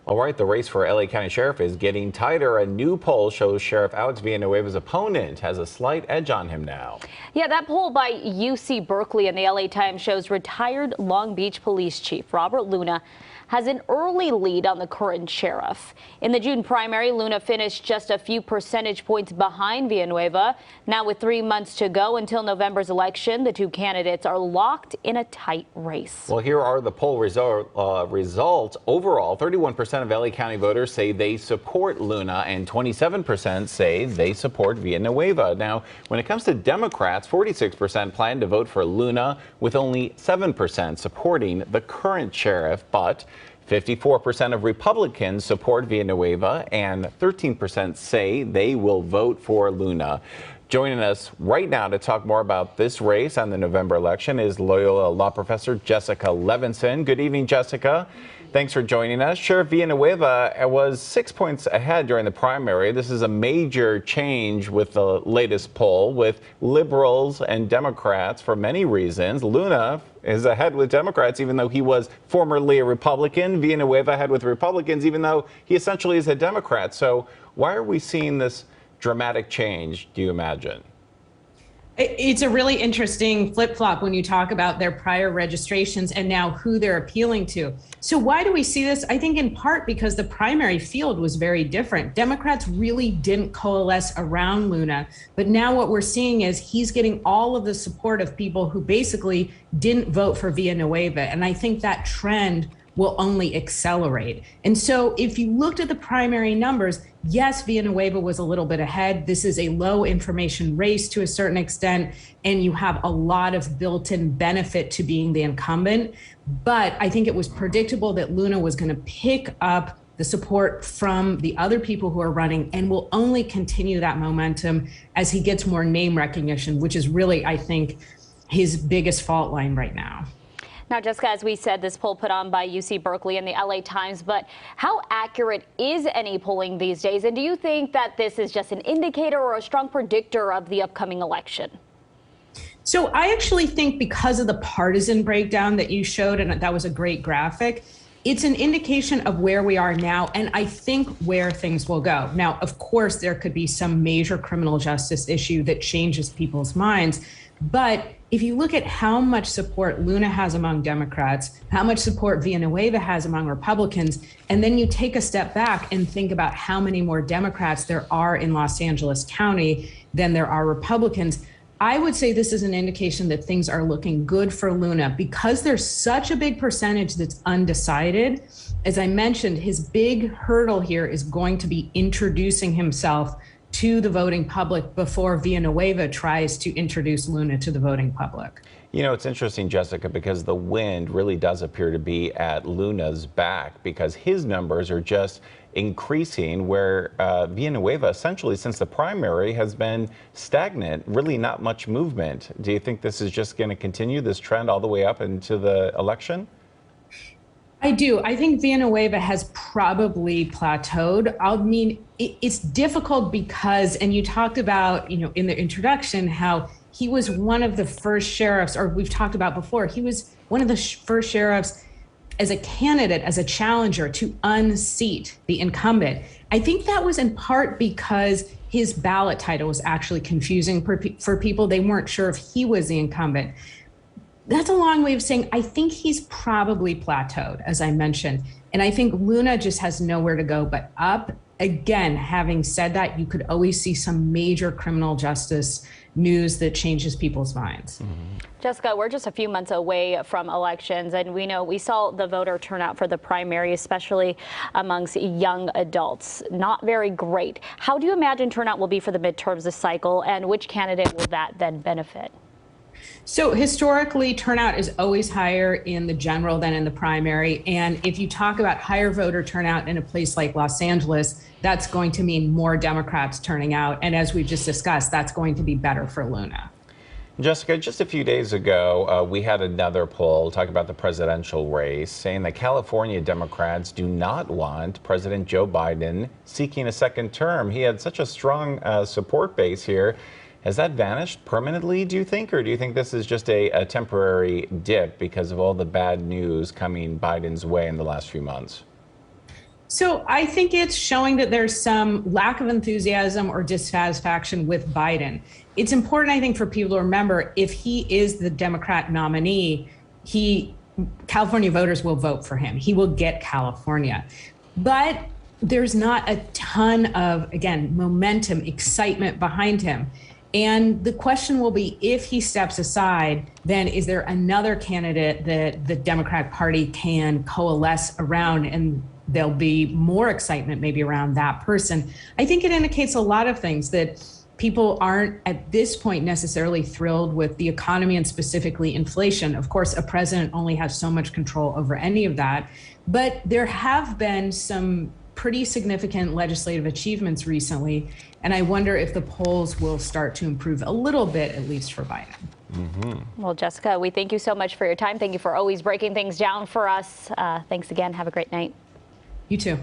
All right, the race for LA County Sheriff is getting tighter. A new poll shows Sheriff Alex Villanueva's opponent has a slight edge on him now. Yeah, that poll by UC Berkeley and the LA Times shows retired Long Beach Police Chief Robert Luna has an early lead on the current sheriff. In the June primary, Luna finished just a few percentage points behind Villanueva. Now, with 3 months to go until November's election, the two candidates are locked in a tight race. Well, here are the poll results. Overall, 31% of LA County voters say they support Luna and 27% say they support Villanueva. Now, when it comes to Democrats, 46% plan to vote for Luna, with only 7% supporting the current sheriff, but 54% of Republicans support Villanueva and 13% say they will vote for Luna. Joining us right now to talk more about this race on the November election is Loyola law professor Jessica Levinson. Good evening, Jessica. Thanks for joining us. Sheriff Villanueva was 6 points ahead during the primary. This is a major change with the latest poll, with liberals and Democrats for many reasons. Luna is ahead with Democrats, even though he was formerly a Republican. Villanueva ahead with Republicans, even though he essentially is a Democrat. So why are we seeing this dramatic change, do you imagine? It's a really interesting flip-flop when you talk about their prior registrations and now who they're appealing to. So why do we see this? I think in part because the primary field was very different. Democrats really didn't coalesce around Luna, but now what we're seeing is he's getting all of the support of people who basically didn't vote for Villanueva. And I think that trend will only accelerate. And so if you looked at the primary numbers, yes, Villanueva was a little bit ahead. This is a low information race to a certain extent, and you have a lot of built-in benefit to being the incumbent. But I think it was predictable that Luna was going to pick up the support from the other people who are running and will only continue that momentum as he gets more name recognition, which is really, I think, his biggest fault line right now. Now, Jessica, as we said, this poll put on by UC Berkeley and the LA Times, but how accurate is any polling these days? And do you think that this is just an indicator or a strong predictor of the upcoming election? So I actually think because of the partisan breakdown that you showed, and that was a great graphic, it's an indication of where we are now, and I think where things will go. Now, of course, there could be some major criminal justice issue that changes people's minds, but if you look at how much support Luna has among Democrats, how much support Villanueva has among Republicans, and then you take a step back and think about how many more Democrats there are in Los Angeles County than there are Republicans, I would say this is an indication that things are looking good for Luna because there's such a big percentage that's undecided. As I mentioned, his big hurdle here is going to be introducing himself to the voting public before Villanueva tries to introduce Luna to the voting public. You know, it's interesting, Jessica, because the wind really does appear to be at Luna's back because his numbers are just increasing, where Villanueva, essentially since the primary, has been stagnant, really not much movement. Do you think this is just going to continue, this trend, all the way up into the election? I do. I think Villanueva has probably plateaued. I mean, it's difficult because, and you talked about, in the introduction, how he was one of the first sheriffs, or we've talked about before, he was one of the first sheriffs as a candidate, as a challenger to unseat the incumbent. I think that was in part because his ballot title was actually confusing for people. They weren't sure if he was the incumbent. That's a long way of saying I think he's probably plateaued, as I mentioned. And I think Luna just has nowhere to go but up. Again, having said that, you could always see some major criminal justice news that changes people's minds. Jessica, we're just a few months away from elections, and we saw the voter turnout for the primary, especially amongst young adults. Not very great. How do you imagine turnout will be for the midterms this cycle, and which candidate will that then benefit? So historically, turnout is always higher in the general than in the primary. And if you talk about higher voter turnout in a place like Los Angeles, that's going to mean more Democrats turning out. And as we've just discussed, that's going to be better for Luna. Jessica, just a few days ago, we had another poll talking about the presidential race, saying that California Democrats do not want President Joe Biden seeking a second term. He had such a strong support base here. Has that vanished permanently, do you think, or do you think this is just a temporary dip because of all the bad news coming Biden's way in the last few months? So I think it's showing that there's some lack of enthusiasm or dissatisfaction with Biden. It's important, I think, for people to remember if he is the Democrat nominee, California voters will vote for him. He will get California. But there's not a ton of, again, momentum, excitement behind him. And the question will be, if he steps aside, then is there another candidate that the Democratic Party can coalesce around, and there'll be more excitement maybe around that person? I think it indicates a lot of things, that people aren't at this point necessarily thrilled with the economy and specifically inflation. Of course, a president only has so much control over any of that, but there have been some pretty significant legislative achievements recently. And I wonder if the polls will start to improve a little bit, at least for Biden. Well, Jessica, we thank you so much for your time. Thank you for always breaking things down for us. Thanks again. Have a great night. You too.